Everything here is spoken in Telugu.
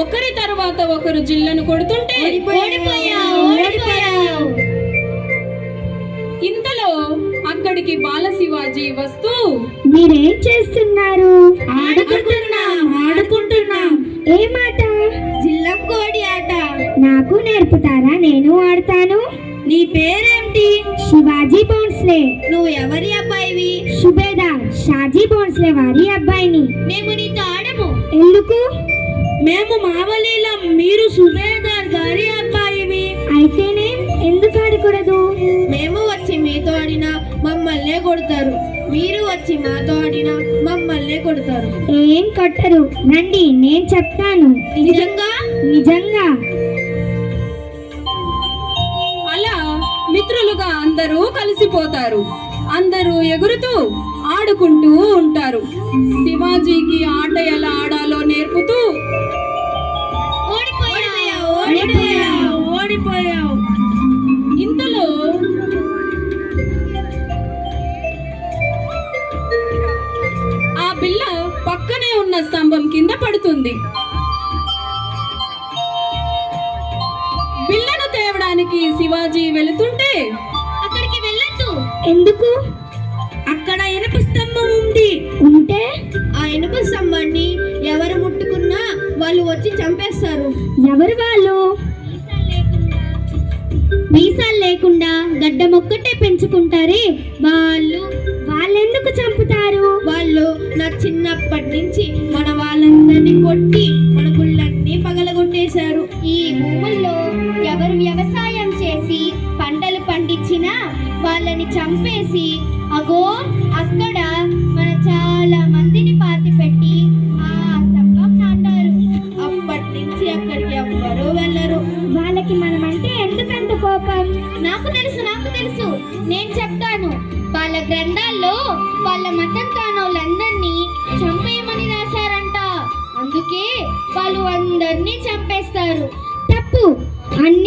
ఒకరి తర్వాత ఒకరు జిల్లను కొడుతుంటే ఇంతలో అక్కడికి బాలశివాజీ వస్తూ, మీరేం చేస్తున్నారు? ఆడుకుంటున్నాం. ఏ మాట? జిల్లం కోడి ఆట. నాకు నేర్పుతారా? నేను ఆడతాను. నీ పేరేంటి? శివాజీ బోన్స్లే. నువ్వు ఎవరి అబ్బాయివి? సుబేదార్ షాజీ బోన్స్లే వారి అబ్బాయిని. మేము నీతో ఆడము. ఎందుకు? మేము మావలీలం, మీరు సుబేదార్ గారి అబ్బాయివి. అయితేనే ఎందుకు ఆడకూడదు? మేము వచ్చి మీతో ఆడినా మమ్మల్నే కొడతారు, మీరు వచ్చి మాతో ఆడినా మమ్మల్నే కొడతారు. ఏం కొట్టరు, రండి నేను చెప్తాను. నిజంగా? నిజంగా. అలా మిత్రులుగా అందరూ కలిసిపోతారు. అందరూ ఎగురుతూ ఆడుకుంటూ ఉంటారు. శివాజీకి ఆట ఎలా ఆడాలో నేర్పుతూ, ఓడిపోయావు. ఇంతలో ఆ బిల్ల పక్కనే ఉన్న స్తంభం కింద పడుతుంది. బిల్లను తేవడానికి శివాజీ వెళుతుంటే, అక్కడికి వెళ్ళొద్దు. ఎందుకు? అక్కడ ఇనుప స్తంభం ఉంది. ఉంటే ఆ ఇనుప స్తంభాన్ని ఎవరు ముట్టుకున్నా వాళ్ళు వచ్చి చంపేస్తారు. ఎవరు వాళ్ళు? మీసాలు లేకుండా గడ్డమొక్కటే పెంచుకుంటారే వాళ్ళు. వాళ్ళెందుకు చంపుతారు? వాళ్ళు నా చిన్నప్పటి నుంచి మన వాళ్ళందరినీ కొట్టి మన గుళ్ళన్నీ పగలగొట్టేశారు. ఈ భూముల్లో ఎవరు వ్యవసాయం చేసి పంటలు పండించినా వాళ్ళని చంపేసి అగో అక్కడ మన చాలా మందిని పాతి పెట్టి ఆ స్తంభం నాటారు. అప్పటి నుంచి అక్కడికి ఎవ్వరూ వెళ్ళరు. వాళ్ళకి మనమంటే ఎందుకంత కోపం? నాకు తెలుసు నేను చెప్తాను. వాళ్ళ గ్రంథాల్లో వాళ్ళ మతం కానోళ్ళందరినీ చంపేయమని రాశారంట. అందుకే వాళ్ళు అందరినీ చంపేస్తారు. తప్పు. అన్ని